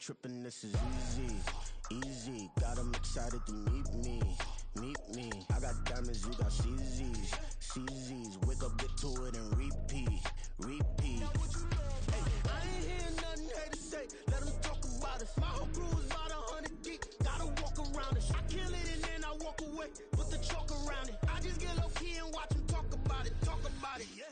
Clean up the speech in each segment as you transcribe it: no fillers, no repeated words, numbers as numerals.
tripping, this is easy. Easy, got them excited to meet me. Meet me. I got diamonds, you got CZs. CZs, wake up, get to it, and repeat. Repeat. Hey, I ain't hearing nothing haters say. Let them talk about us. My whole crew is about 100 deep. Gotta walk around it. I kill it and then I walk away. Put the chalk around it. I just get low key and watch them talk about it. Talk about it, yeah.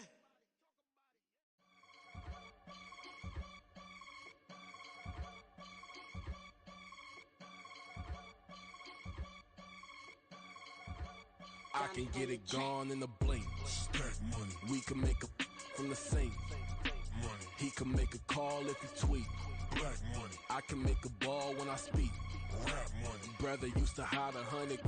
I can get it gone in a blink. Stack money. We can make a from the sink. Money. He can make a call if he tweet. Black money. I can make a ball when I speak. Rap money. Brother used to hide 100.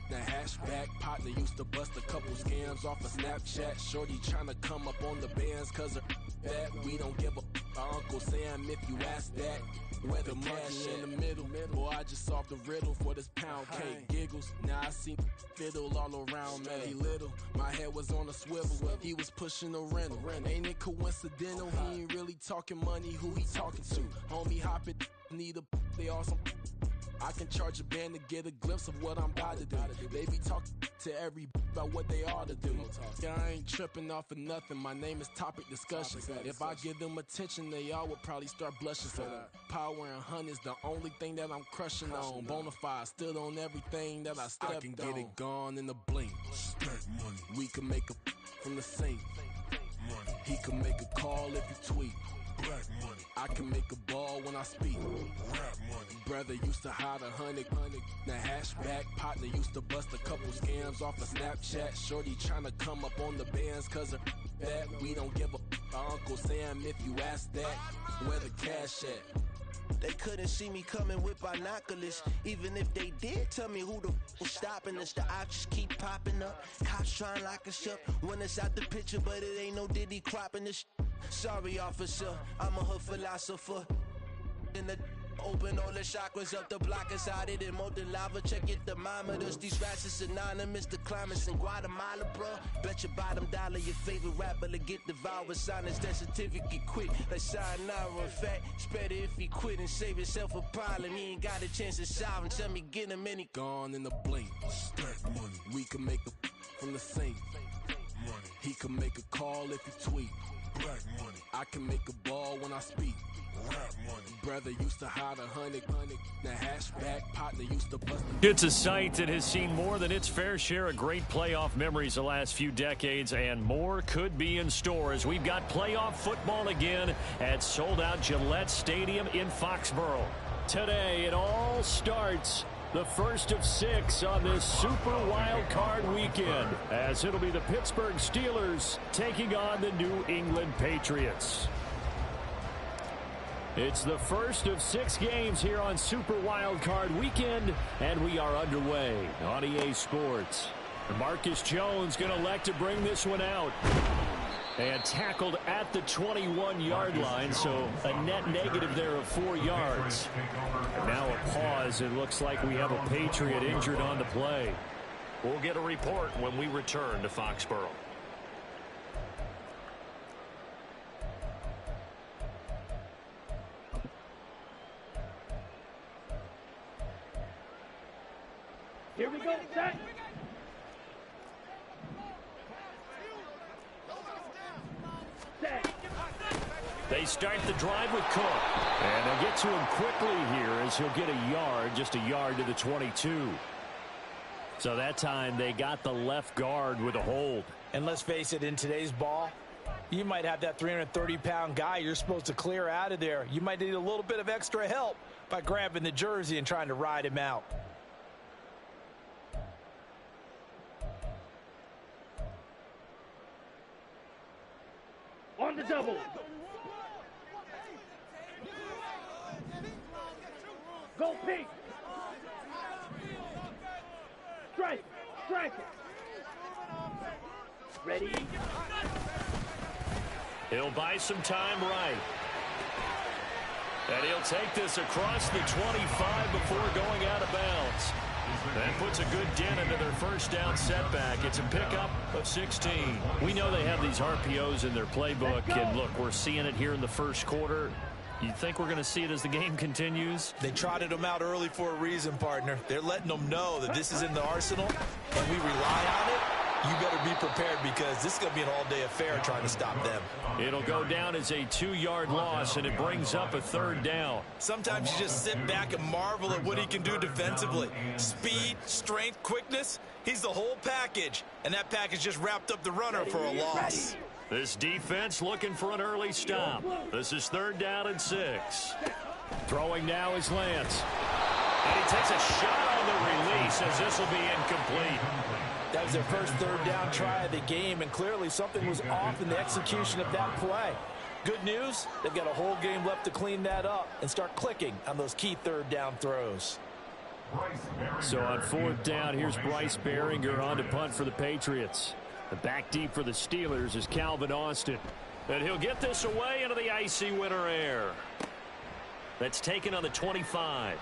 The hashback partner used to bust a couple scams off of Snapchat. Shorty tryna come up on the bands cause of that. We don't give a Uncle Sam if you ask that. Where the cash in the middle. Boy, I just solved the riddle for this pound cake. Giggles, now I see fiddle all around me. Little, my head was on a swivel. He was pushing a rental. Ain't it coincidental? He ain't really talking money. Who he talking to? Homie hopping, need a they awesome. I can charge a band to get a glimpse of what I'm about to do. They be talking to every about what they ought to do. Yeah, I ain't tripping off of nothing. My name is Topic Discussion. If I give them attention, they all would probably start blushing. So power and hunt is the only thing that I'm crushing on. Bonafide, stood on everything that I stepped on. I can get it gone in a blink. Stack money. We can make a from the sink. Money. He can make a call if he tweet. Black money. I can make a ball when I speak. Rap money. Brother used to hide 100. The hashback partner used to bust a couple scams off of Snapchat. Shorty tryna come up on the bands cause of that. We don't give a Uncle Sam if you ask that. Where the cash at? They couldn't see me coming with binoculars. Even if they did, tell me who the was stopping us. The options keep popping up. Cops trying to lock us up when it's out the picture, but it ain't no Diddy cropping this. Sorry, officer, I'm a hood philosopher. In the open all the chakras up the block inside it and molten lava. Check it, thermometers. These rats is synonymous. The climates in Guatemala, bruh. Bet your bottom dollar your favorite rapper to get devoured. Sign his death certificate quick. Like sayonara. In fact, it's better if he quit and save himself a problem. He ain't got a chance to solve him. Tell me, get him any. Gone in the blink. Stack money. We can make a from the sink. Money. He can make a call if he tweet. Black money. I can make a ball when I speak. Rap money. Brother used to hide 100. The hashback partner used to bust. It's a site that has seen more than its fair share of great playoff memories the last few decades, and more could be in store as we've got playoff football again at sold-out Gillette Stadium in Foxborough. Today, it all starts. The first of 6 on this Super Wild Card weekend, as it'll be the Pittsburgh Steelers taking on the New England Patriots. It's the first of 6 games here on Super Wild Card weekend, and we are underway on EA Sports. Marcus Jones going to elect to bring this one out. And tackled at the 21-yard line, so a net negative there of 4 yards. And now a pause. It looks like we have a Patriot injured on the play. We'll get a report when we return to Foxborough. Here we go, set. They start the drive with Cook. And they'll get to him quickly here as he'll get a yard, just a yard to the 22. So that time they got the left guard with a hold. And let's face it, in today's ball, you might have that 330-pound guy you're supposed to clear out of there. You might need a little bit of extra help by grabbing the jersey and trying to ride him out. On the double. Go pink. Strike. Strike it. Ready? He'll buy some time right. And he'll take this across the 25 before going out of bounds. That puts a good dent into their first down setback. It's a pickup of 16. We know they have these RPOs in their playbook, and look, we're seeing it here in the first quarter. You think we're going to see it as the game continues? They trotted them out early for a reason, partner. They're letting them know that this is in the arsenal, and we rely on it. You better be prepared because this is going to be an all-day affair trying to stop them. It'll go down as a 2-yard loss, and it brings up a 3rd down. Sometimes you just sit back and marvel at what he can do defensively. Speed, strength, quickness, he's the whole package. And that package just wrapped up the runner for a loss. This defense looking for an early stop. This is 3rd down and 6. Throwing now is Lance. And he takes a shot on the release as this will be incomplete. That was their first 3rd down try of the game, and clearly something was off in the execution of that play. Good news, they've got a whole game left to clean that up and start clicking on those key 3rd down throws. So on 4th down, here's Bryce Behringer on to punt for the Patriots. The back deep for the Steelers is Calvin Austin. And he'll get this away into the icy winter air. That's taken on the 25.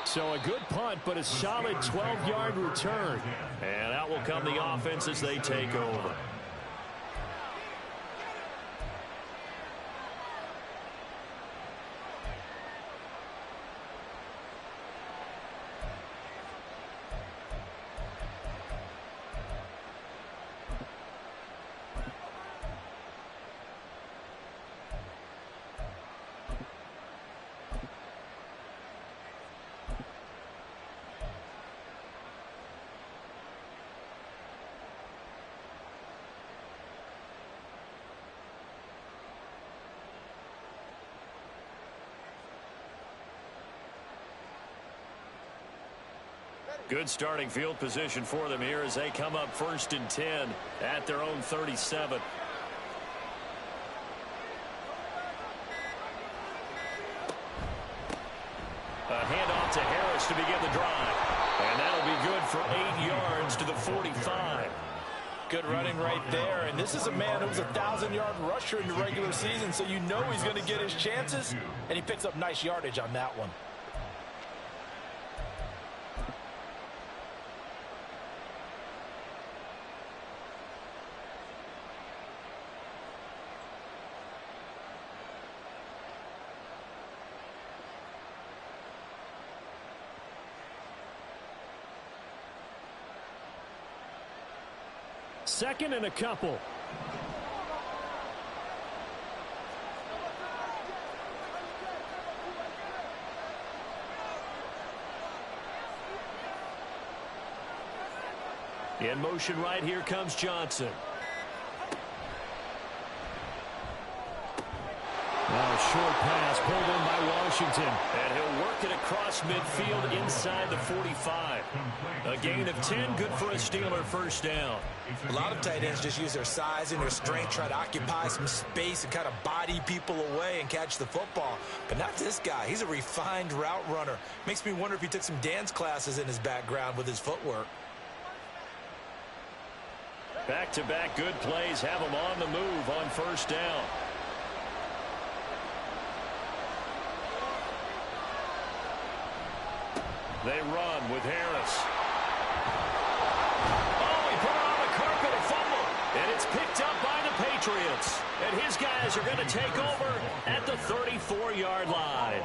So a good punt, but a solid 12-yard return. And out will come the offense as they take over. Good starting field position for them here as they come up 1st and 10 at their own 37. A handoff to Harris to begin the drive. And that'll be good for 8 yards to the 45. Good running right there. And this is a man who was a 1,000-yard rusher in the regular season, so you know he's going to get his chances. And he picks up nice yardage on that one. Second and a couple. In motion right here comes Johnson. Now a short pass pulled in by Washington. And he'll work it across midfield inside the 45. A gain of 10, good for a Steeler 1st down. A lot of tight ends just use their size and their strength, try to occupy some space and kind of body people away and catch the football. But not this guy. He's a refined route runner. Makes me wonder if he took some dance classes in his background with his footwork. Back-to-back good plays have him on the move on 1st down. They run with Harris. Oh, he put it on the carpet, a fumble. And it's picked up by the Patriots. And his guys are going to take over at the 34-yard line.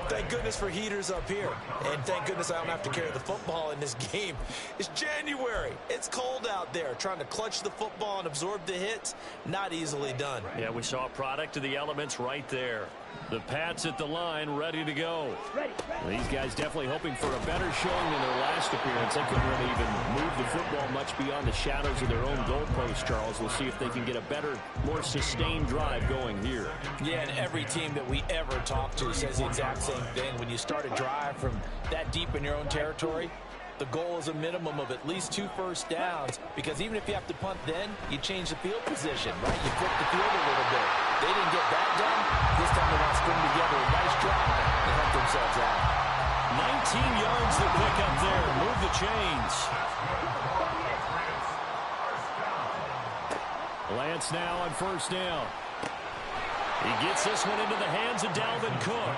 Thank goodness for heaters up here. And thank goodness I don't have to carry the football in this game. It's January. It's cold out there. Trying to clutch the football and absorb the hits, not easily done. Yeah, we saw a product of the elements right there. The Pats at the line, ready to go. These guys definitely hoping for a better showing than their last appearance. They couldn't really even move the football much beyond the shadows of their own goalpost, Charles. We'll see if they can get a better, more sustained drive going here. Yeah, and every team that we ever talk to says the exact same thing. When you start a drive from that deep in your own territory, the goal is a minimum of at least 2 first downs, because even if you have to punt then, you change the field position, right? You flip the field a little bit. They didn't get that done. This time they want to string together a nice drive and help themselves out. 19 yards to pick up there. Move the chains. Lance now on 1st down. He gets this one into the hands of Dalvin Cook.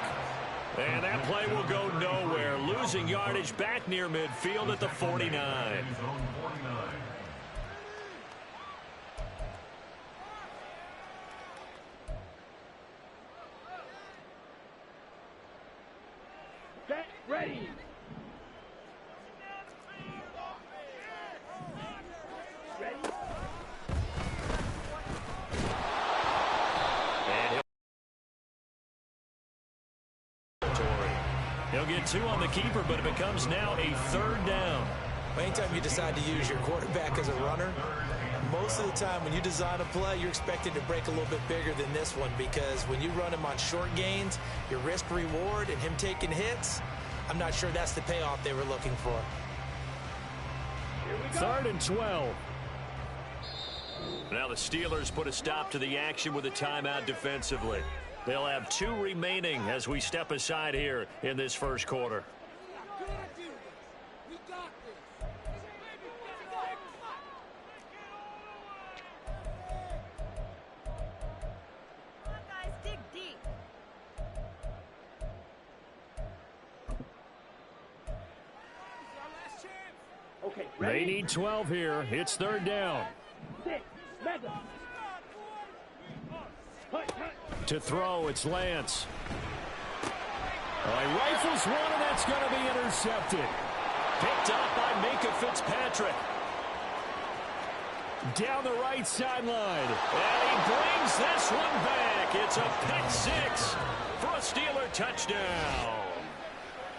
And that play will go nowhere. Losing yardage back near midfield at the 49. Ready. He'll get 2 on the keeper, but it becomes now a 3rd down. Anytime you decide to use your quarterback as a runner, most of the time when you design a play, you're expected to break a little bit bigger than this one, because when you run him on short gains, your risk-reward and him taking hits, I'm not sure that's the payoff they were looking for. 3rd and 12. Now the Steelers put a stop to the action with a timeout defensively. They'll have 2 remaining as we step aside here in this first quarter. Okay, They need 12 here. It's 3rd down. 6, mega. To throw, it's Lance. He rifles one, and that's going to be intercepted. Picked up by Minka Fitzpatrick. Down the right sideline. And he brings this one back. It's a pick 6 for a Steeler touchdown.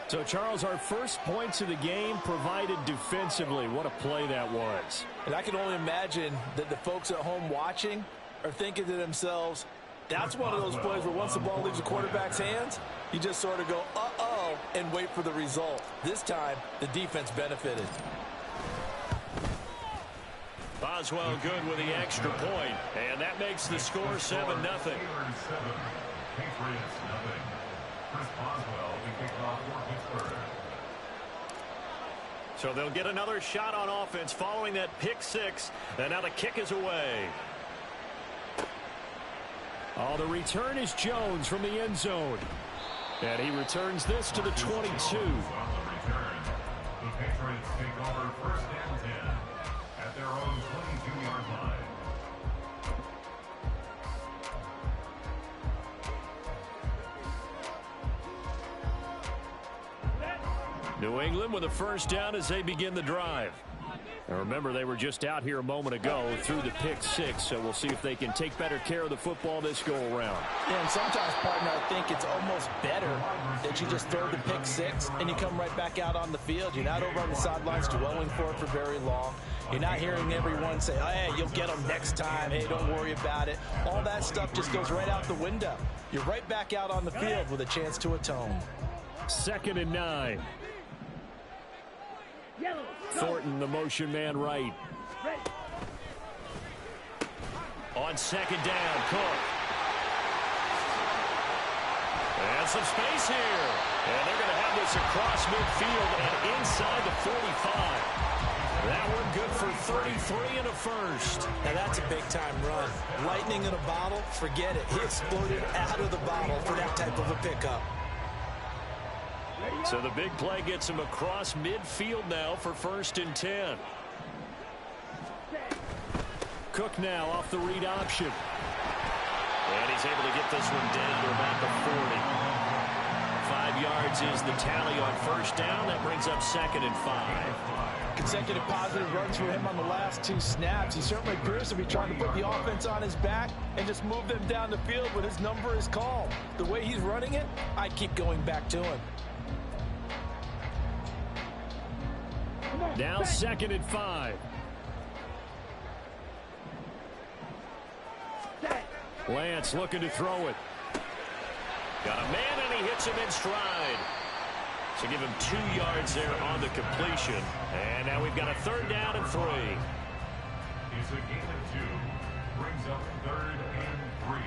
So, Charles, our first points of the game provided defensively. What a play that was. And I can only imagine that the folks at home watching are thinking to themselves, that's one of those plays where once the ball leaves the quarterback's hands, you just sort of go, uh-oh, and wait for the result. This time, the defense benefited. Boswell good with the extra point, and that makes the score 7-0. So they'll get another shot on offense following that pick 6, and now the kick is away. Oh, the return is Jones from the end zone. And he returns this to the 22. The Patriots take over 1st and 10 at their own 22-yard line. New England with a 1st down as they begin the drive. And remember, they were just out here a moment ago through the pick 6, so we'll see if they can take better care of the football this go-around. Yeah, and sometimes, partner, I think it's almost better that you just throw the pick 6 and you come right back out on the field. You're not over on the sidelines dwelling for it for very long. You're not hearing everyone say, oh, hey, you'll get them next time. Hey, don't worry about it. All that stuff just goes right out the window. You're right back out on the field with a chance to atone. 2nd and 9. Thornton, the motion man right. On 2nd down, Cook. And some space here. And they're going to have this across midfield and inside the 45. That one good for 33 and a 1st. Now that's a big-time run. Lightning in a bottle, forget it. He exploded out of the bottle for that type of a pickup. So the big play gets him across midfield now for 1st and 10. Cook now off the read option. And he's able to get this one down to about the 40. 5 yards is the tally on 1st down. That brings up 2nd and 5. Consecutive positive runs for him on the last 2 snaps. He certainly appears to be trying to put the offense on his back and just move them down the field when his number is called. The way he's running it, I keep going back to him. Now 2nd and 5. Lance looking to throw it. Got a man, and he hits him in stride. So give him 2 yards there on the completion. And now we've got a 3rd down and 3. It's a gain of 2. Brings up 3rd and 3.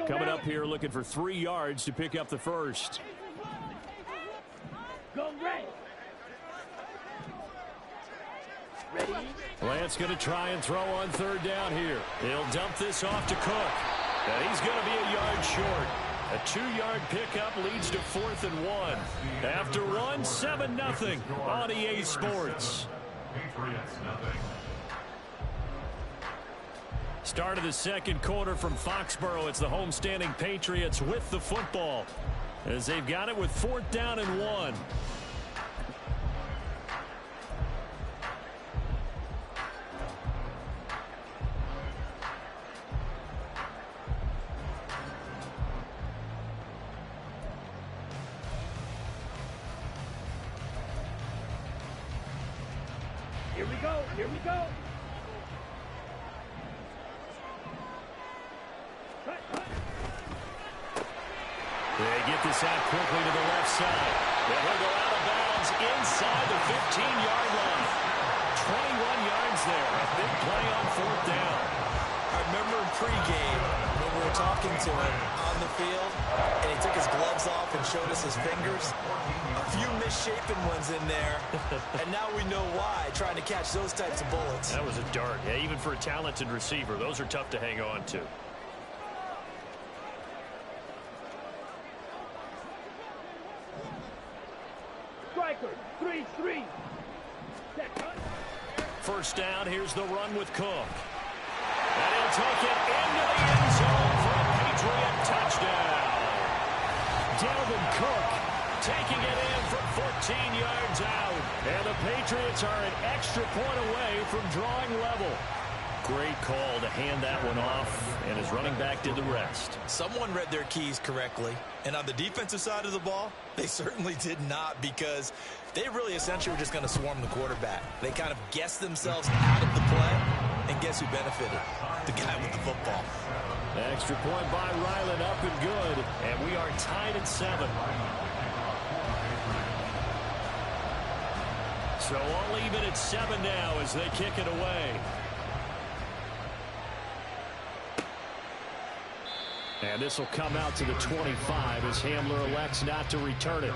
Coming up here looking for 3 yards to pick up the 1st. Go Ray. Ready? Lance going to try and throw on 3rd down here. He'll dump this off to Cook. And he's going to be a yard short. A 2-yard pickup leads to 4th and 1. After one, 7-0 on EA Sports. Patriots nothing. Start of the second quarter from Foxborough. It's the homestanding Patriots with the football as they've got it with 4th down and 1. Here we go. Here we go. They get this out quickly to the left side. Then he'll go out of bounds inside the 15-yard line. 21 yards there. A big play on 4th down. I remember in pregame when we were talking to him on the field, and he took his gloves off and showed us his fingers. A few misshapen ones in there, and now we know why, trying to catch those types of bullets. That was a dart. Yeah, even for a talented receiver, those are tough to hang on to. Striker, 3-3. First down, here's the run with Cook. And he'll take it into the end zone for a Patriot touchdown. Dalvin Cook taking it in from 14 yards out. And the Patriots are an extra point away from drawing level. Great call to hand that one off, and his running back did the rest. Someone read their keys correctly, and on the defensive side of the ball, they certainly did not, because they really essentially were just going to swarm the quarterback. They kind of guessed themselves out of the play, and guess who benefited? The guy with the football. Extra point by Ryland, up and good, and we are tied at 7. So all even at 7 now as they kick it away. And this will come out to the 25 as Hamler elects not to return it.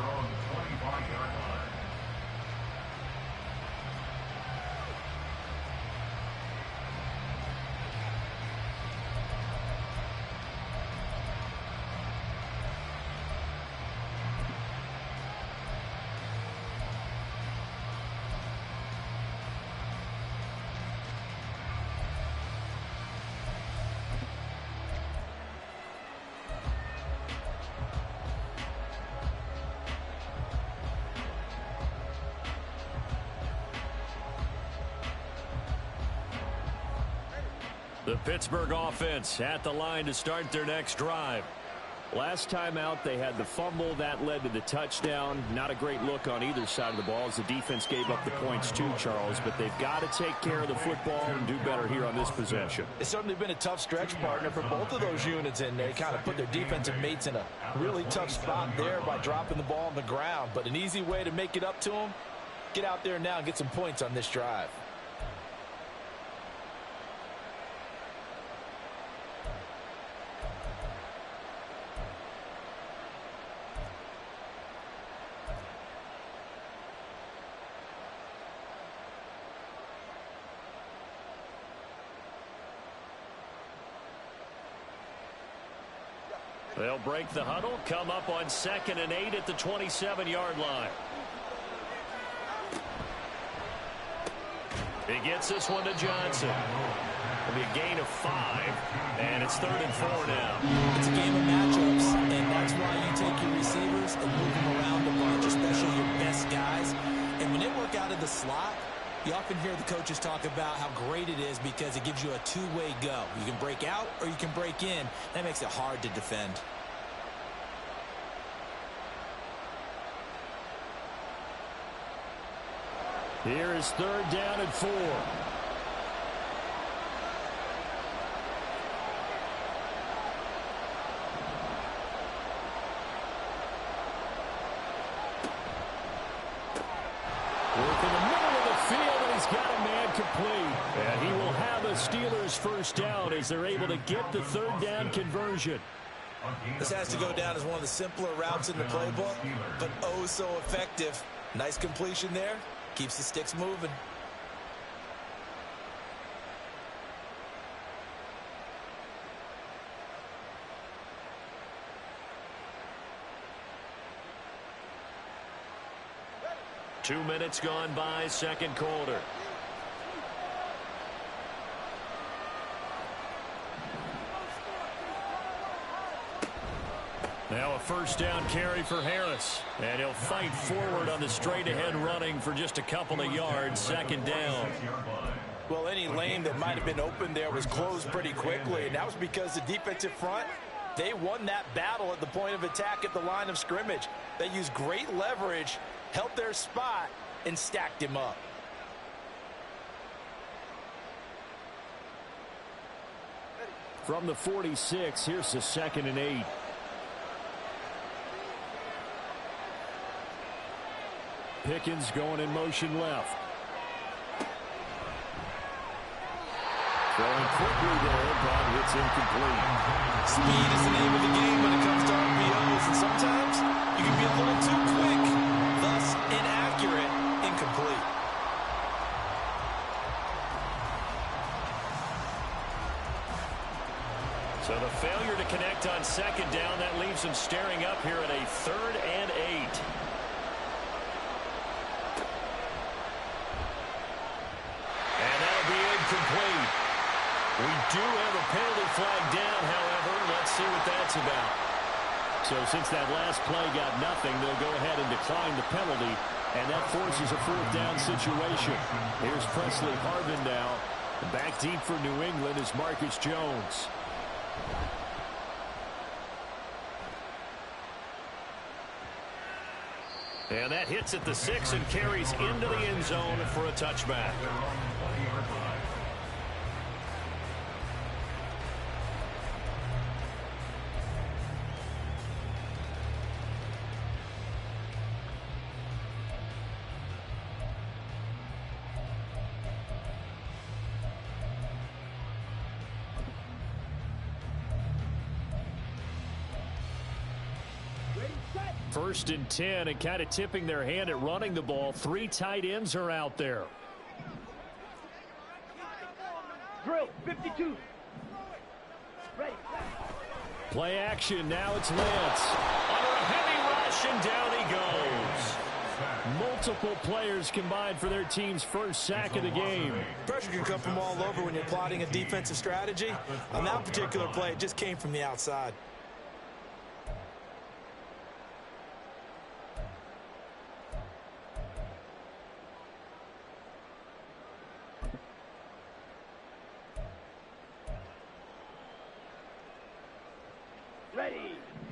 The Pittsburgh offense at the line to start their next drive. Last time out, they had the fumble. That led to the touchdown. Not a great look on either side of the ball as the defense gave up the points too, Charles. But they've got to take care of the football and do better here on this possession. It's certainly been a tough stretch, partner, for both of those units in there. They kind of put their defensive mates in a really tough spot there by dropping the ball on the ground. But an easy way to make it up to them, get out there now and get some points on this drive. They'll break the huddle, come up on 2nd and 8 at the 27-yard line. He gets this one to Johnson. It'll be a gain of 5, and it's 3rd and 4 now. It's a game of matchups, and that's why you take your receivers and move them around a bunch, especially your best guys. And when they work out of the slot, you often hear the coaches talk about how great it is because it gives you a two-way go. You can break out or you can break in. That makes it hard to defend. Here is 3rd down and 4. Work in the middle of the field, and he's got a man complete. And he will have the Steelers first down as they're able to get the 3rd down conversion. This has to go down as one of the simpler routes in the playbook, but oh so effective. Nice completion there. Keeps the sticks moving. 2 minutes gone by, second quarter. Now a first down carry for Harris. And he'll fight forward on the straight-ahead running for just a couple of yards, second down. Well, any lane that might have been open there was closed pretty quickly, and that was because the defensive front, they won that battle at the point of attack at the line of scrimmage. They used great leverage, held their spot, and stacked him up. From the 46, here's the 2nd and 8. Pickens going in motion left. Throwing quickly there, but it's incomplete. Speed is the name of the game when it comes to RPOs, and sometimes you can be a little too quick, thus inaccurate, incomplete. So the failure to connect on second down, that leaves him staring up here at a 3rd and 8. Complete. We do have a penalty flag down, however. Let's see what that's about. So since that last play got nothing, they'll go ahead and decline the penalty, and that forces a 4th down situation. Here's Presley Harvin now. Back deep for New England is Marcus Jones. And that hits at the 6 and carries into the end zone for a touchback. First and 10, and kind of tipping their hand at running the ball. 3 tight ends are out there. Drill, 52. Ready. Play action, now it's Lance. Under a heavy rush, and down he goes. Multiple players combined for their team's first sack of the game. Pressure can come from all over when you're plotting a defensive strategy. On that particular play, it just came from the outside.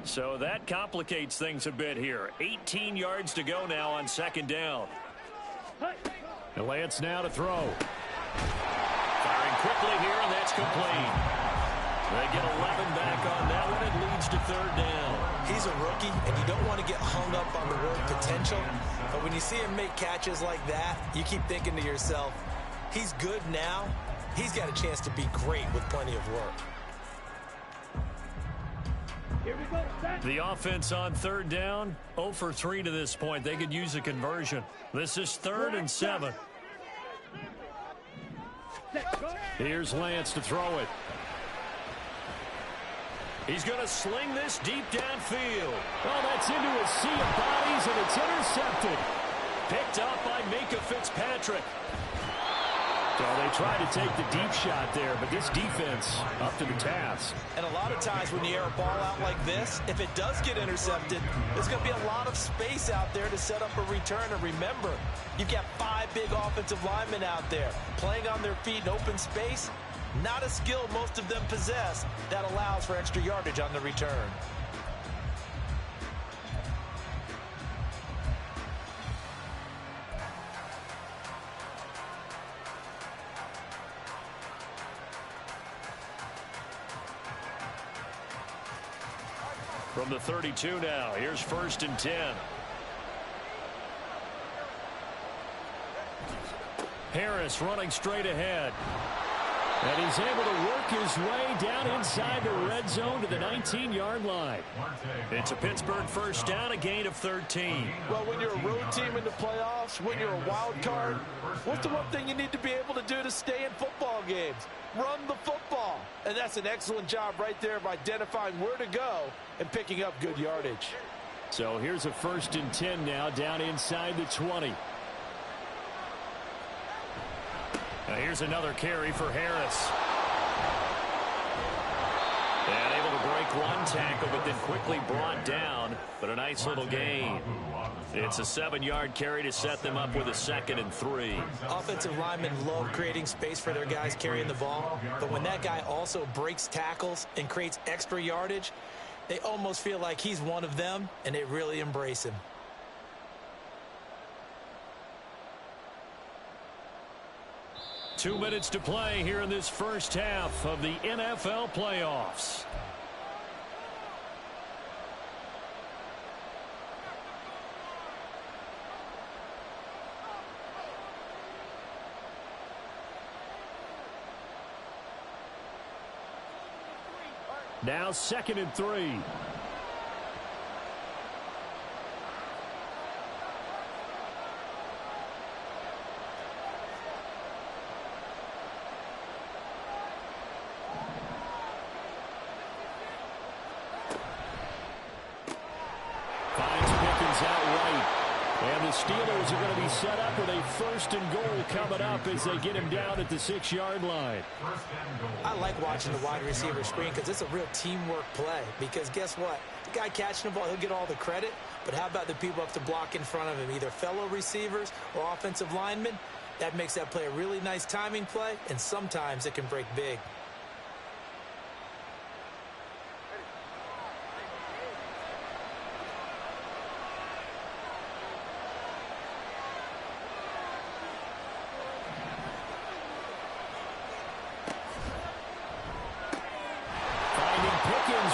So that complicates things a bit here. 18 yards to go now on second down. And Lance now to throw. Firing quickly here, and that's complete. They get 11 back on that one. It leads to 3rd down. He's a rookie, and you don't want to get hung up on the word potential. But when you see him make catches like that, you keep thinking to yourself, he's good now. He's got a chance to be great with plenty of work. Here we go. The offense on 3rd down, 0 for 3 to this point. They could use a conversion. This is 3rd and 7. Here's Lance to throw it. He's going to sling this deep downfield. Oh, that's into a sea of bodies, and it's intercepted. Picked up by Minka Fitzpatrick. So they try to take the deep shot there, but this defense up to the task. And a lot of times when you air a ball out like this, if it does get intercepted, there's going to be a lot of space out there to set up a return. And remember, you've got 5 big offensive linemen out there playing on their feet in open space. Not a skill most of them possess that allows for extra yardage on the return. From the 32 now, here's 1st and 10. Harris running straight ahead. And he's able to work his way down inside the red zone to the 19-yard line. It's a Pittsburgh first down, a gain of 13. Well, when you're a road team in the playoffs, when you're a wild card, what's the one thing you need to be able to do to stay in football games? Run the football. And that's an excellent job right there of identifying where to go and picking up good yardage. So here's a 1st and 10 now down inside the 20. Now here's another carry for Harris. And able to break one tackle, but then quickly brought down. But a nice little gain. It's a 7-yard carry to set them up with a 2nd and 3. Offensive linemen love creating space for their guys carrying the ball. But when that guy also breaks tackles and creates extra yardage, they almost feel like he's one of them, and they really embrace him. Two minutes to play here in this first half of the NFL playoffs. Now 2nd and 3. And the Steelers are going to be set up with a 1st and goal coming up as they get him down at the 6-yard line. I like watching the wide receiver screen because it's a real teamwork play. Because guess what? The guy catching the ball, he'll get all the credit. But how about the people up to block in front of him, either fellow receivers or offensive linemen? That makes that play a really nice timing play, and sometimes it can break big.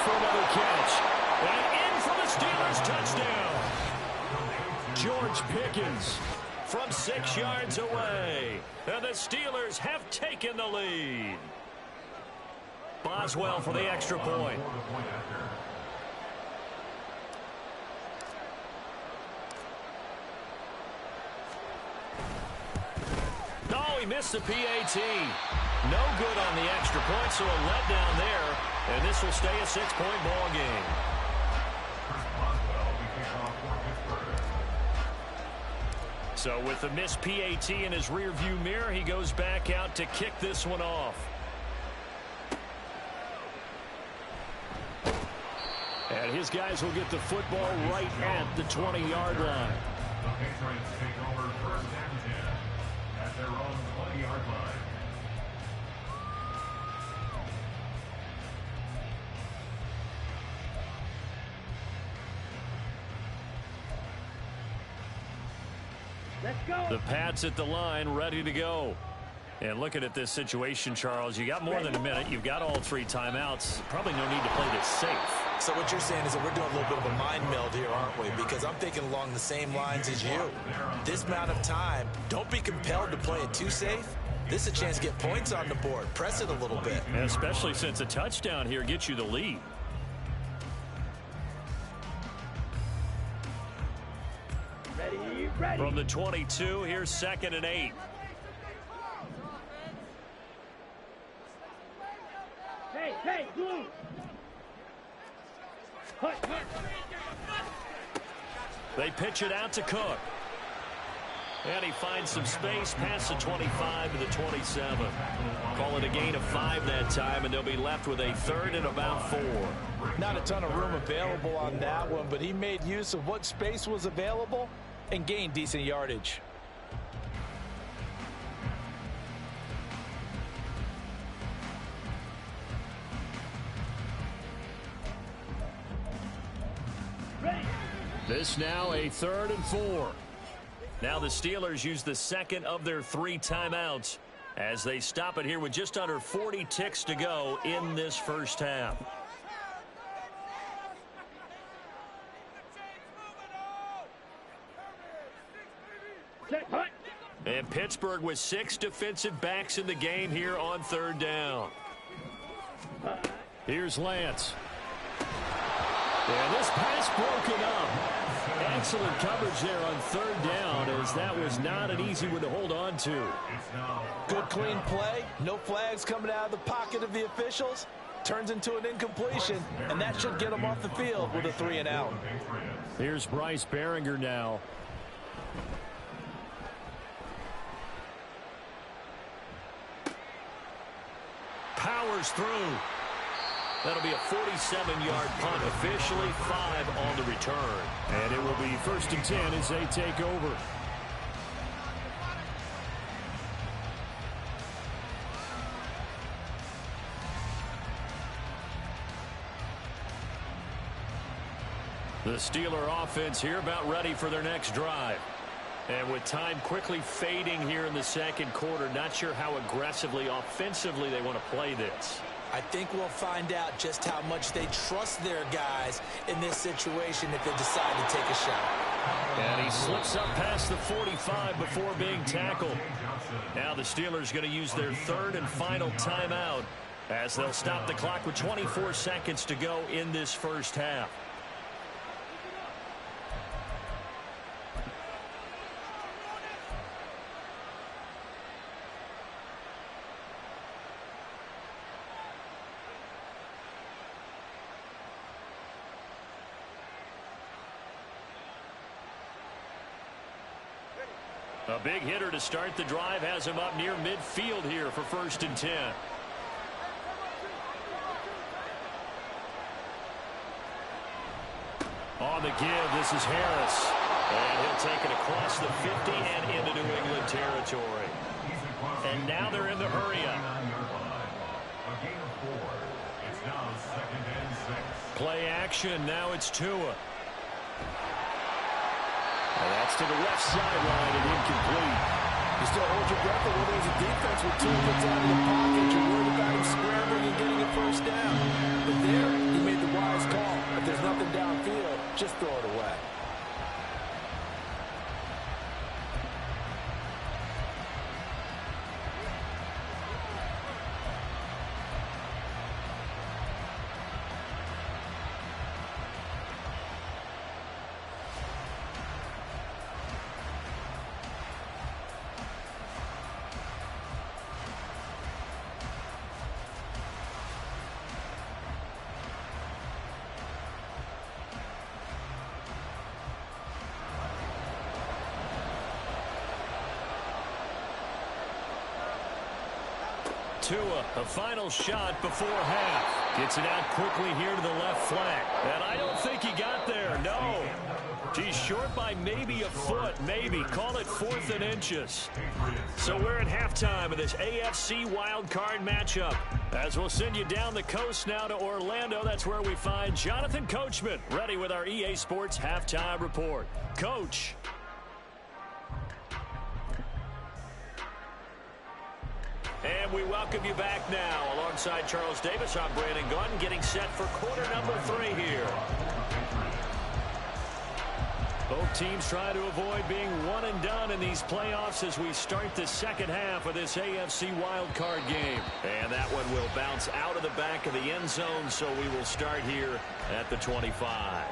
For another catch. And in for the Steelers touchdown. George Pickens from 6 yards away. And the Steelers have taken the lead. Boswell for the extra point. Oh, he missed the PAT. No good on the extra point, so a letdown there. And this will stay a 6-point ball game. So with the missed PAT in his rearview mirror, he goes back out to kick this one off. And his guys will get the football right at the 20-yard line. The Patriots take over 1st and 10 at their own 20-yard line. Let's go. The Pats at the line, ready to go. And looking at this situation, Charles, you got more than a minute. You've got all 3 timeouts. Probably no need to play this safe. So what you're saying is that we're doing a little bit of a mind meld here, aren't we? Because I'm thinking along the same lines as you. This amount of time, don't be compelled to play it too safe. This is a chance to get points on the board. Press it a little bit. And especially since a touchdown here gets you the lead. Ready. From the 22, here's 2nd and 8. Hey, blue. They pitch it out to Cook. And he finds some space past the 25 to the 27. Call it a gain of 5 that time, and they'll be left with a 3rd and about 4. Not a ton of room available on that one, but he made use of what space was available and gained decent yardage. This now a 3rd and 4. Now the Steelers use the 2nd of their 3 timeouts as they stop it here with just under 40 ticks to go in this first half. And Pittsburgh with 6 defensive backs in the game here on 3rd down. Here's Lance. And this pass broken up. Excellent coverage there on 3rd down, as that was not an easy one to hold on to. Good clean play. No flags coming out of the pocket of the officials. Turns into an incompletion, and that should get them off the field with a 3 and out. Here's Bryce Behringer now. powers through. That'll be a 47-yard punt, officially 5 on the return. And it will be 1st and 10 as they take over. The Steeler offense here about ready for their next drive. And with time quickly fading here in the second quarter, not sure how aggressively, offensively they want to play this. I think we'll find out just how much they trust their guys in this situation if they decide to take a shot. And he slips up past the 45 before being tackled. Now the Steelers going to use their 3rd and final timeout as they'll stop the clock with 24 seconds to go in this first half. A big hitter to start the drive has him up near midfield here for 1st and 10. On the give, this is Harris. And he'll take it across the 50 and into New England territory. And now they're in the hurry-up. Play action, now it's Tua. And that's to the left sideline and incomplete. You still hold your breath, but when there's a defense with 2 gets out of the pocket, you're worried about him scrambling and getting a first down. But there, he made the wise call. If there's nothing downfield, just throw it away. Tua, a final shot before half. Gets it out quickly here to the left flank. And I don't think he got there, no. He's short by maybe a foot, maybe. Call it 4th and inches. So we're at halftime of this AFC wildcard matchup. As we'll send you down the coast now to Orlando, that's where we find Jonathan Coachman, ready with our EA Sports halftime report. Coach. And we welcome you back now. Alongside Charles Davis, I'm Brandon Gunn, getting set for quarter number 3 here. Both teams try to avoid being one and done in these playoffs as we start the second half of this AFC wildcard game. And that one will bounce out of the back of the end zone, so we will start here at the 25.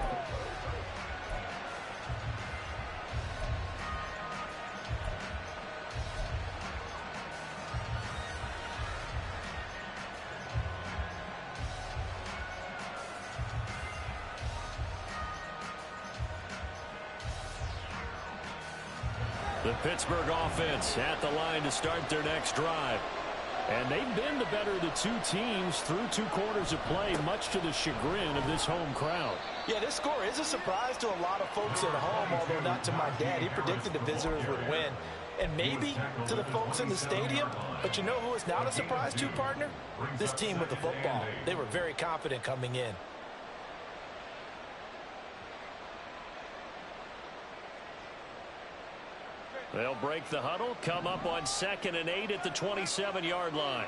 The Pittsburgh offense at the line to start their next drive. And they've been the better of the 2 teams through 2 quarters of play, much to the chagrin of this home crowd. Yeah, this score is a surprise to a lot of folks at home, although not to my dad. He predicted the visitors would win. And maybe to the folks in the stadium. But you know who is not a surprise to, partner? This team with the football. They were very confident coming in. They'll break the huddle, come up on 2nd and 8 at the 27-yard line.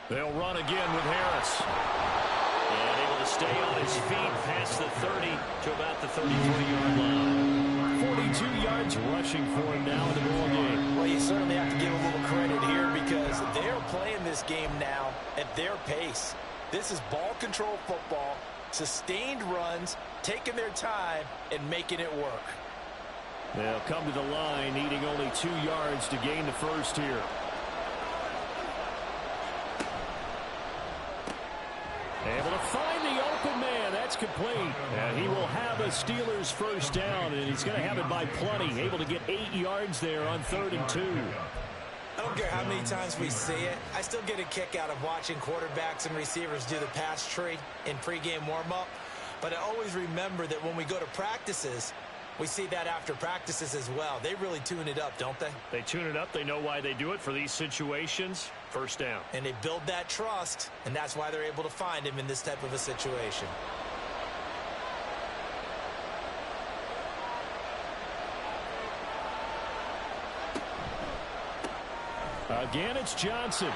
They'll run again with Harris. And able to stay on his feet past the 30 to about the 33-yard line. 42 yards rushing for him now in the ball game. Well, you certainly have to give a little credit here because they're playing this game now at their pace. This is ball control football, sustained runs, taking their time, and making it work. They'll come to the line, needing only 2 yards to gain the first here. Able to find the open man. That's complete. And he will have a Steelers first down, and he's going to have it by plenty. Able to get 8 yards there on 3rd and 2. I don't care how many times we see it. I still get a kick out of watching quarterbacks and receivers do the pass tree in pregame warm-up. But I always remember that when we go to practices, we see that after practices as well. They really tune it up, don't they? They tune it up. They know why they do it for these situations. First down. And they build that trust, and that's why they're able to find him in this type of a situation. Again, it's Johnson.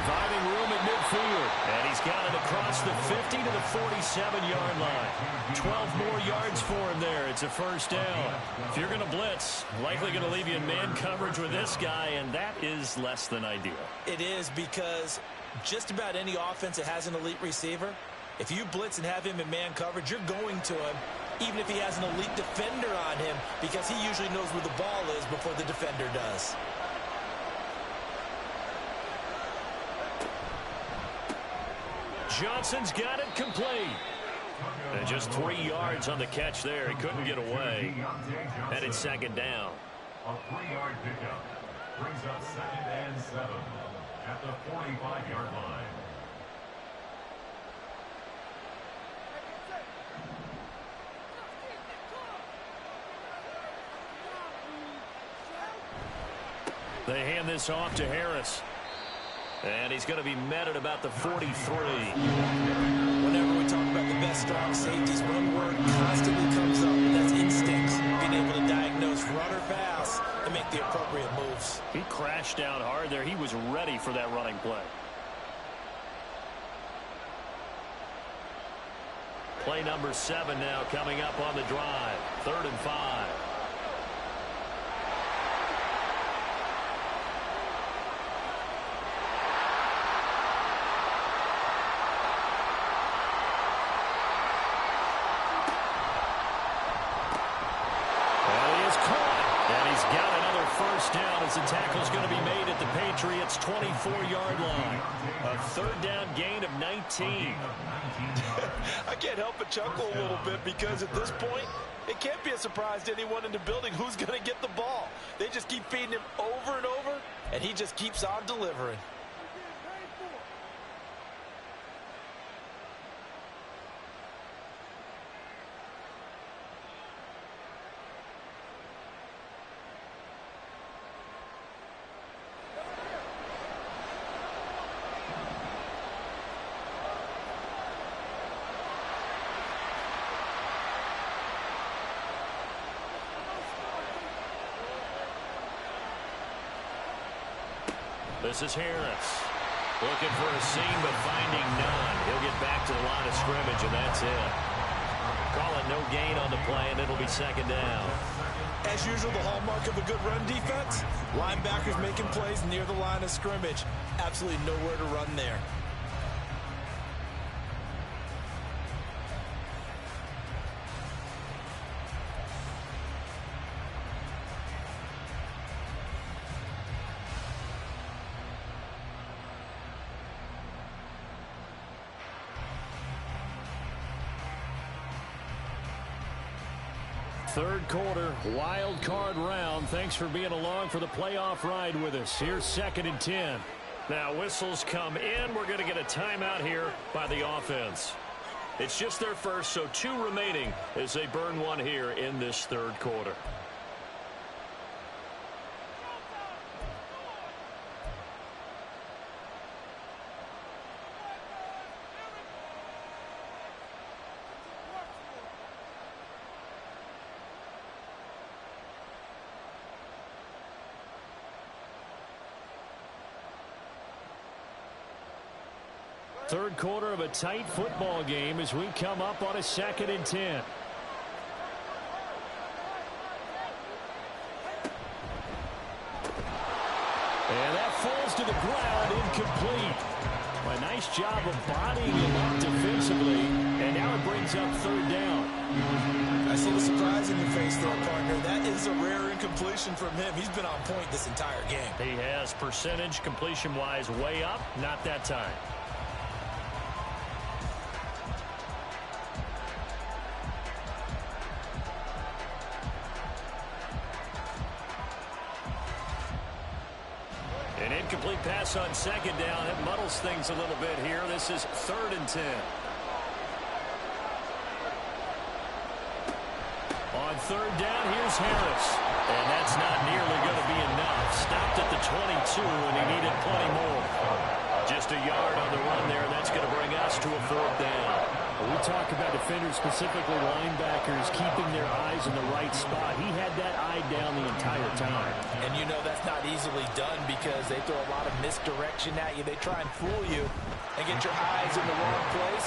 Finding room at midfield. And he's got it across the 50 to the 47-yard line. 12 more yards for him there. It's a first down. If you're going to blitz, likely going to leave you in man coverage with this guy, and that is less than ideal. It is, because just about any offense that has an elite receiver, if you blitz and have him in man coverage, you're going to him, even if he has an elite defender on him, because he usually knows where the ball is before the defender does. Johnson's got it complete. And just 3 yards on the catch there. He couldn't get away. And it's second down. A 3-yard pickup brings up 2nd and 7 at the 45-yard line. They hand this off to Harris. And he's going to be met at about the 43. Whenever we talk about the best strong safeties, one word constantly comes up, and that's instincts. Being able to diagnose run or pass and make the appropriate moves. He crashed down hard there. He was ready for that running play. Play number 7 now coming up on the drive. 3rd and 5. Down as the tackle's going to be made at the Patriots' 24-yard line. A 3rd down gain of 19. I can't help but chuckle a little bit, because at this point, it can't be a surprise to anyone in the building who's going to get the ball. They just keep feeding him over and over, and he just keeps on delivering. This is Harris. Looking for a seam, but finding none. He'll get back to the line of scrimmage, and that's it. Call it no gain on the play, and it'll be 2nd down. As usual, the hallmark of a good run defense, linebackers making plays near the line of scrimmage. Absolutely nowhere to run there. Third quarter, wild card round. Thanks for being along for the playoff ride with us. Here's 2nd and 10. Now whistles come in. We're going to get a timeout here by the offense. It's just their first, so 2 remaining as they burn one here in this 3rd quarter. Third quarter of a tight football game as we come up on a 2nd and 10. And that falls to the ground, incomplete. A nice job of bodying him up defensively, and now it brings up 3rd down. I see the surprise in your face there, partner. That is a rare incompletion from him. He's been on point this entire game. He has percentage completion-wise way up, not that time. An incomplete pass on second down. It muddles things a little bit here. This is 3rd and 10. On 3rd down, here's Harris. And that's not nearly going to be enough. Stopped at the 22, and he needed plenty more. Just a yard on the run there, and that's going to bring us to a 4th down. When we talk about defenders, specifically linebackers, keeping their eyes in the right spot. He had that eye down the entire time. And you know that's not easily done because they throw a lot of misdirection at you. They try and fool you and get your eyes in the wrong place.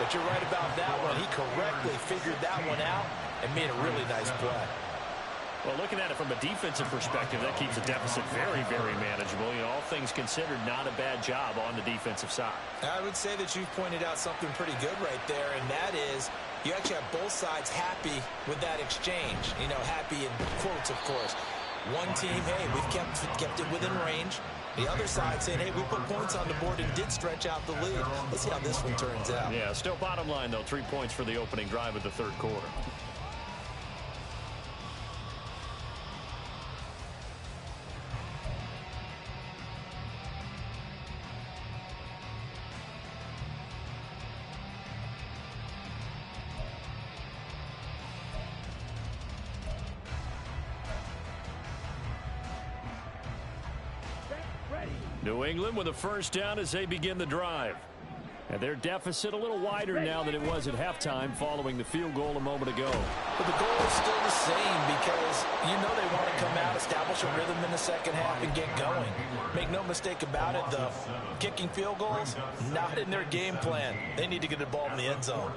But you're right about that one. He correctly figured that one out and made a really nice play. Well, looking at it from a defensive perspective, that keeps the deficit very, very manageable. You know, all things considered, not a bad job on the defensive side. I would say that you've pointed out something pretty good right there, and that is you actually have both sides happy with that exchange. You know, happy in quotes, of course. One team, hey, we've kept it within range. The other side saying, hey, we put points on the board and did stretch out the lead. Let's see how this one turns out. Yeah, still bottom line, though, 3 points for the opening drive of the 3rd quarter. New England with a 1st down as they begin the drive. And their deficit a little wider now than it was at halftime following the field goal a moment ago. But the goal is still the same because you know they want to come out, establish a rhythm in the second half, and get going. Make no mistake about it, though. Kicking field goals, not in their game plan. They need to get the ball in the end zone.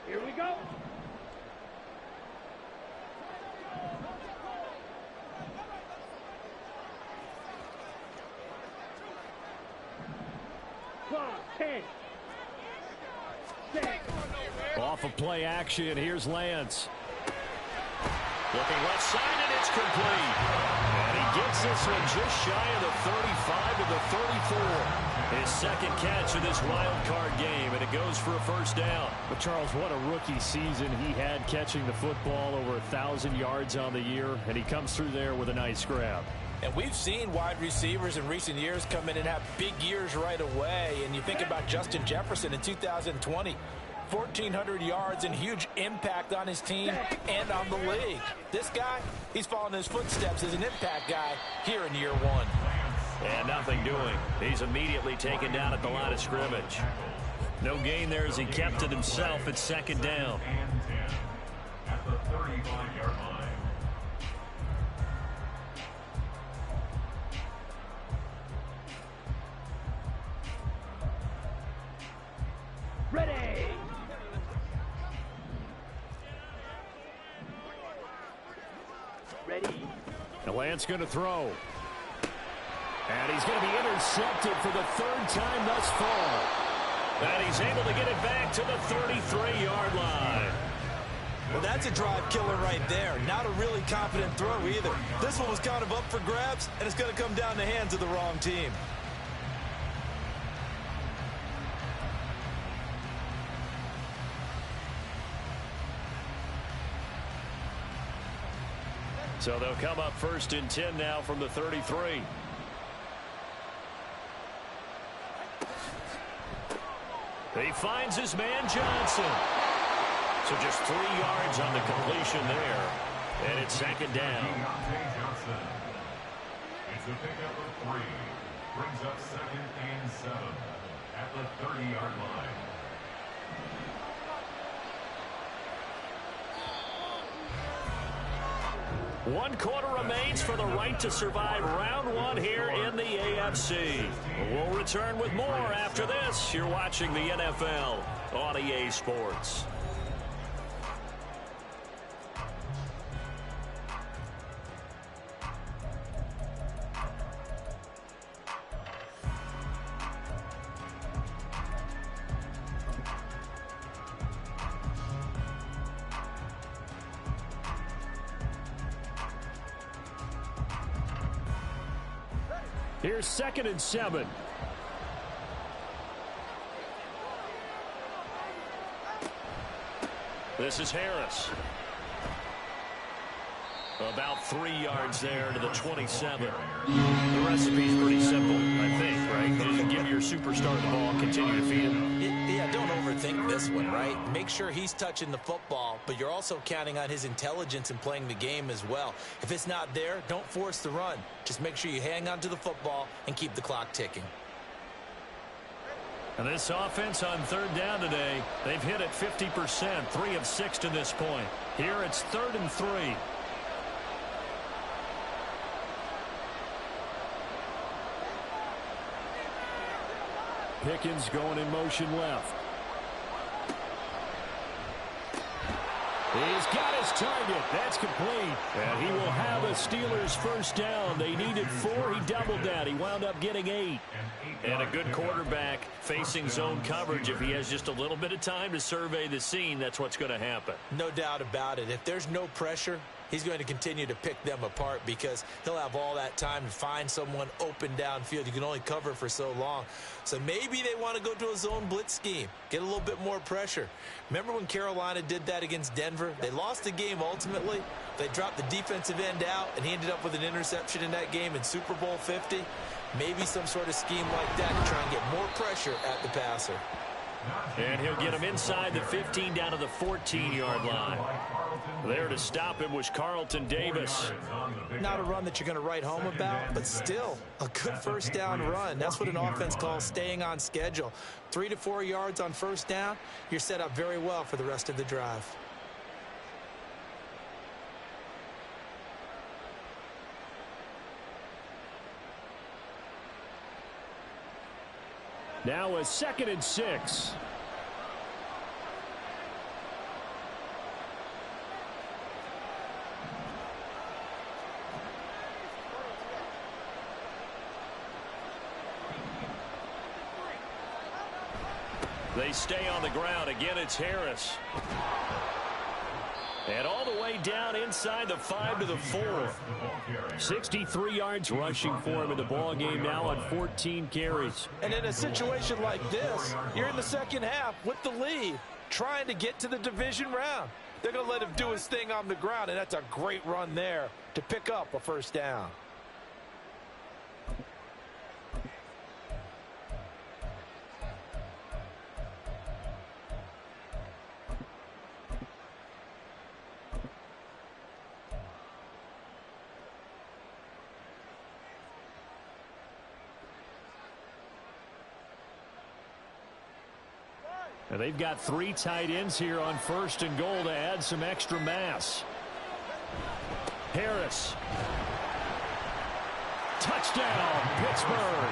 Here we go. Off of play action, here's Lance. Looking left side, and it's complete. And he gets this one just shy of the 35 to the 34. His 2nd catch of this wild card game, and it goes for a 1st down. But Charles, what a rookie season he had, catching the football, over 1,000 yards on the year, and he comes through there with a nice grab. And we've seen wide receivers in recent years come in and have big years right away. And you think about Justin Jefferson in 2020. 1,400 yards and huge impact on his team and on the league. This guy, he's following his footsteps as an impact guy here in year 1. And nothing doing. He's immediately taken down at the line of scrimmage. No gain there as he kept it himself at 2nd down. At the 35-yard line. Ready. Ready. Now Lance going to throw. And he's going to be intercepted for the 3rd time thus far. And he's able to get it back to the 33-yard line. Well, that's a drive killer right there. Not a really confident throw either. This one was kind of up for grabs, and it's going to come down the hands of the wrong team. So they'll come up 1st and 10 now from the 33. He finds his man Johnson. So just 3 yards on the completion there. And it's 2nd down. It's a pickup of 3. Brings up 2nd and 7 at the 30-yard line. One quarter remains for the right to survive round 1 here in the AFC. We'll return with more after this. You're watching the NFL on EA Sports. Here's 2nd and 7. This is Harris. About 3 yards there to the 27. The recipe's pretty simple, I think, right? Just give your superstar the ball, continue to feed him. Yeah, don't overthink this one, right? Make sure he's touching the football, but you're also counting on his intelligence in playing the game as well. If it's not there, don't force the run. Just make sure you hang on to the football and keep the clock ticking. And this offense on third down today, they've hit it 50%, 3 of 6 to this point. Here it's 3rd and 3. Pickens going in motion left. He's got his target. That's complete. And he will have a Steelers first down. They needed 4. He doubled that. He wound up getting 8. And a good quarterback facing zone coverage. If he has just a little bit of time to survey the scene, that's what's going to happen. No doubt about it. If there's no pressure, he's going to continue to pick them apart because he'll have all that time to find someone open downfield. You can only cover for so long. So maybe they want to go to a zone blitz scheme, get a little bit more pressure. Remember when Carolina did that against Denver? They lost the game ultimately. They dropped the defensive end out, and he ended up with an interception in that game in Super Bowl 50. Maybe some sort of scheme like that to try and get more pressure at the passer. And he'll get him inside the 15 down to the 14-yard line. There to stop him was Carlton Davis. Not a run that you're going to write home about, but still a good first down run. That's what an offense calls staying on schedule. 3 to 4 yards on first down, you're set up very well for the rest of the drive. Now a 2nd and 6. They stay on the ground. Again, it's Harris. And all the way down inside the 5 to the 4. 63 yards rushing for him in the ball game now on 14 carries. And in a situation like this, you're in the second half with the lead, trying to get to the division round. They're going to let him do his thing on the ground, and that's a great run there to pick up a first down. And they've got 3 tight ends here on 1st and goal to add some extra mass. Harris. Touchdown, Pittsburgh.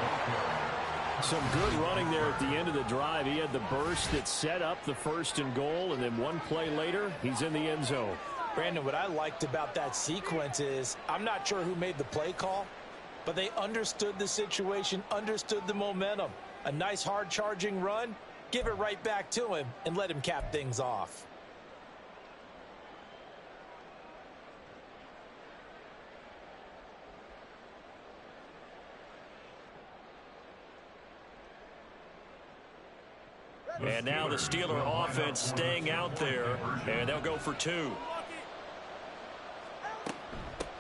Some good running there at the end of the drive. He had the burst that set up the 1st and goal, and then one play later, he's in the end zone. Brandon, what I liked about that sequence is I'm not sure who made the play call, but they understood the situation, understood the momentum. A nice hard-charging run. Give it right back to him and let him cap things off. And now the Steeler offense staying out there, and they'll go for 2.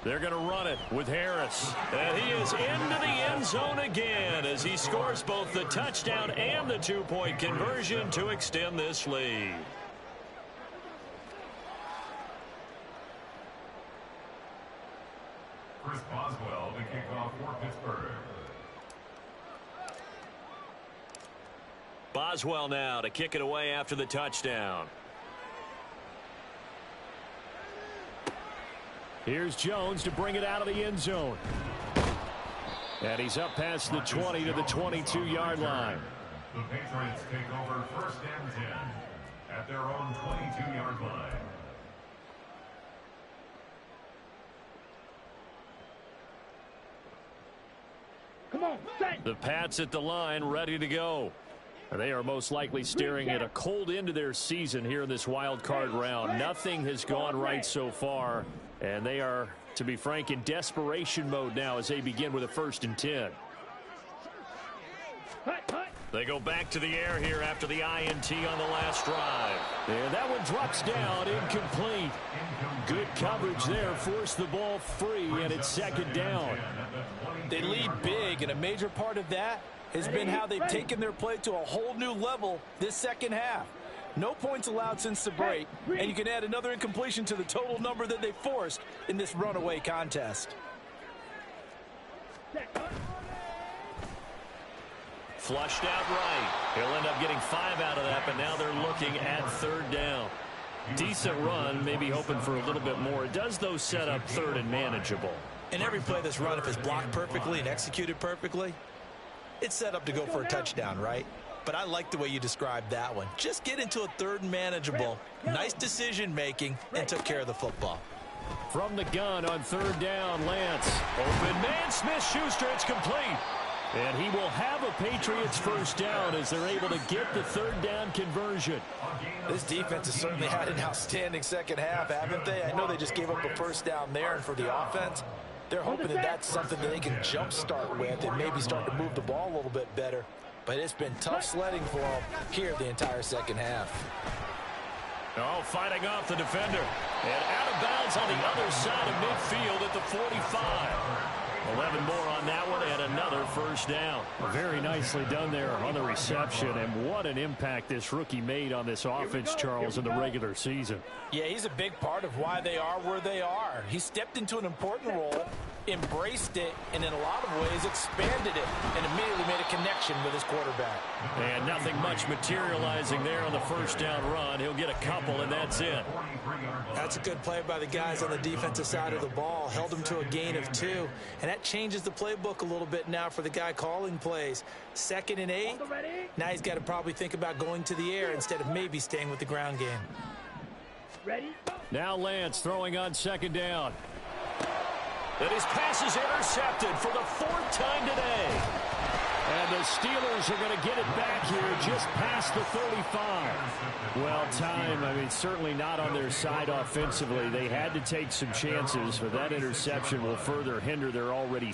They're going to run it with Harris. And he is into the end zone again as he scores both the touchdown and the 2-point conversion to extend this lead. Chris Boswell, the kickoff for Pittsburgh. Boswell now to kick it away after the touchdown. Here's Jones to bring it out of the end zone. And he's up past the 20 to the 22-yard line. The Patriots take over 1st and 10 at their own 22-yard line. Come on, set. The Pats at the line, ready to go. They are most likely staring at a cold end to their season here in this wild card round. Nothing has gone right so far, and they are, to be frank, in desperation mode now as they begin with a 1st and 10. They go back to the air here after the INT on the last drive. And that one drops down, incomplete. Good coverage there, forced the ball free, and it's second down. They lead big, and a major part of that has been how they've taken their play to a whole new level this second half. No points allowed since the break, and you can add another incompletion to the total number that they forced in this runaway contest. Flushed out right. He'll end up getting 5 out of that, but now they're looking at third down. Decent run, maybe hoping for a little bit more. It does, though, set up third and manageable. And every play that's run, if it's blocked perfectly and executed perfectly, it's set up to go for a touchdown, right? But I like the way you described that one. Just get into a third and manageable, nice decision-making, and took care of the football. From the gun on third down, Lance. Open man, Smith-Schuster, it's complete. And he will have a Patriots first down as they're able to get the third down conversion. This defense has certainly had an outstanding second half, haven't they? I know they just gave up a first down there, and for the offense, they're hoping that that's something that they can jumpstart with and maybe start to move the ball a little bit better. But it's been tough sledding for them here the entire second half. Oh, fighting off the defender. And out of bounds on the other side of midfield at the 45. 11 more on that one and another first down. Very nicely done there on the reception, and what an impact this rookie made on this offense, Charles, in the regular season. Yeah, he's a big part of why they are where they are. He stepped into an important role, embraced it, and in a lot of ways expanded it, and immediately made a connection with his quarterback. And nothing much materializing there on the first down run. He'll get a couple, and that's it. That's a good play by the guys on the defensive side of the ball. Held him to a gain of 2, and that changes the playbook a little bit now for the guy calling plays. 2nd and 8. Now he's got to probably think about going to the air instead of maybe staying with the ground game. Now Lance throwing on second down. And his pass is intercepted for the 4th time today. And the Steelers are going to get it back here just past the 35. Well, time, I mean, certainly not on their side offensively. They had to take some chances, but that interception will further hinder their already.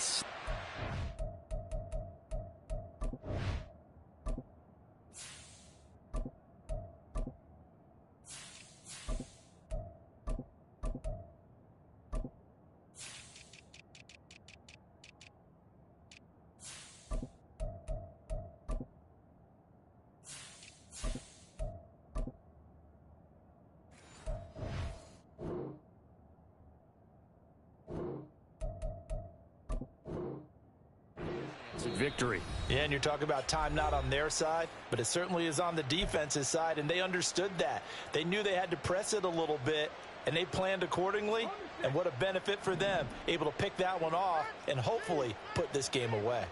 Victory. Yeah, and you're talking about time not on their side, but it certainly is on the defense's side, and they understood that. They knew they had to press it a little bit, and they planned accordingly, and what a benefit for them, able to pick that one off and hopefully put this game away.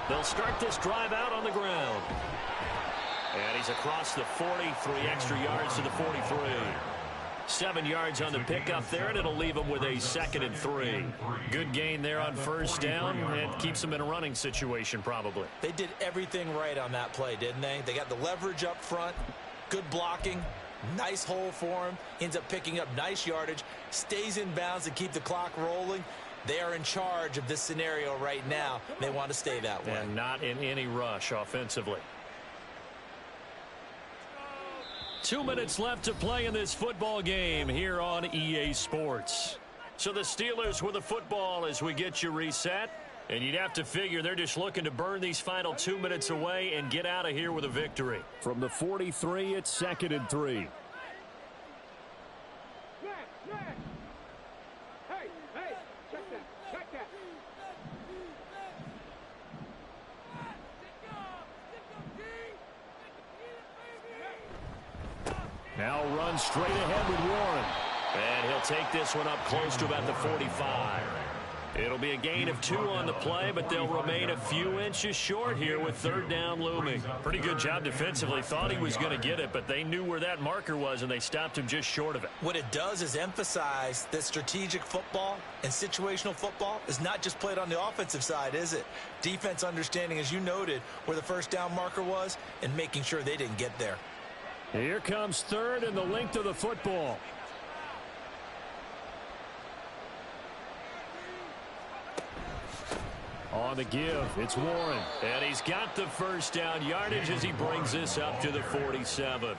They'll start this drive out on the ground. And he's across the 40, 3 extra yards to the 43. 7 yards on the pickup there, and it'll leave him with a 2nd and 3. Good gain there on first down, and keeps him in a running situation probably. They did everything right on that play, didn't they? They got the leverage up front, good blocking, nice hole for him, ends up picking up nice yardage, stays in bounds to keep the clock rolling. They are in charge of this scenario right now. They want to stay that way. And not in any rush offensively. 2 minutes left to play in this football game here on EA Sports. So the Steelers with the football as we get you reset. And you'd have to figure they're just looking to burn these final 2 minutes away and get out of here with a victory. From the 43, it's 2nd and 3. Now runs straight ahead with Warren. And he'll take this one up close to about the 45. It'll be a gain of 2 on the play, but they'll remain a few inches short here with third down looming. Pretty good job defensively. Thought he was going to get it, but they knew where that marker was, and they stopped him just short of it. What it does is emphasize that strategic football and situational football is not just played on the offensive side, is it? Defense understanding, as you noted, where the first down marker was and making sure they didn't get there. Here comes third and the length of the football. On the give, it's Warren. And he's got the first down yardage as he brings this up to the 47.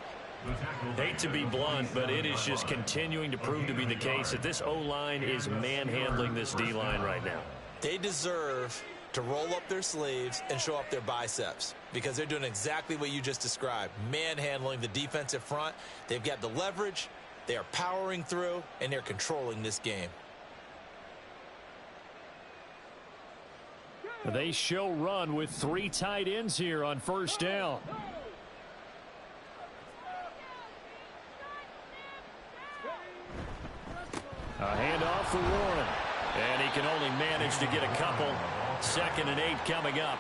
Hate to be blunt, but it is just continuing to prove to be the case that this O-line is manhandling this D-line right now. They deserve to roll up their sleeves and show up their biceps because they're doing exactly what you just described, manhandling the defensive front. They've got the leverage, they are powering through, and they're controlling this game. They show run with 3 tight ends here on first down. A handoff for Warren. And he can only manage to get a couple. 2nd and 8 coming up.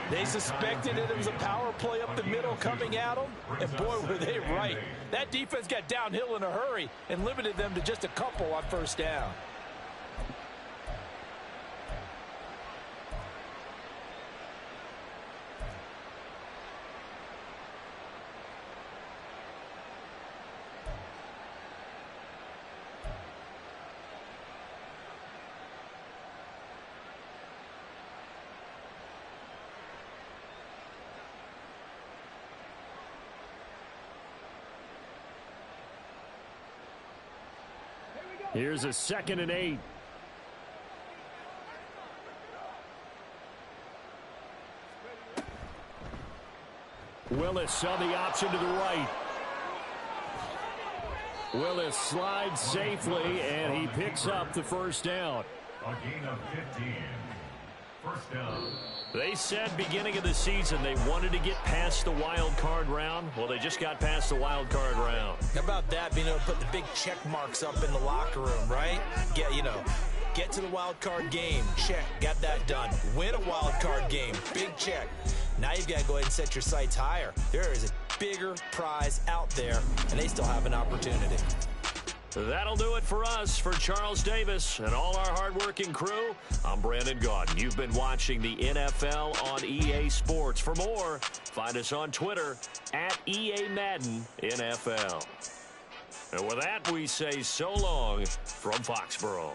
They suspected it was a power play up the middle coming at them. And boy, were they right. That defense got downhill in a hurry and limited them to just a couple on first down. Here's a 2nd and 8. Willis saw the option to the right. Willis slides safely, and he picks up the first down. A gain of 15. First down. They said beginning of the season they wanted to get past the wild card round. Well, they just got past the wild card round. How about that, being able to put the big check marks up in the locker room, right? Get to the wild card game. Check. Got that done. Win a wild card game. Big check. Now you've got to go ahead and set your sights higher. There is a bigger prize out there, and they still have an opportunity. That'll do it for us. For Charles Davis and all our hardworking crew, I'm Brandon Gaudin. You've been watching the NFL on EA Sports. For more, find us on Twitter at EA Madden NFL. And with that, we say so long from Foxborough.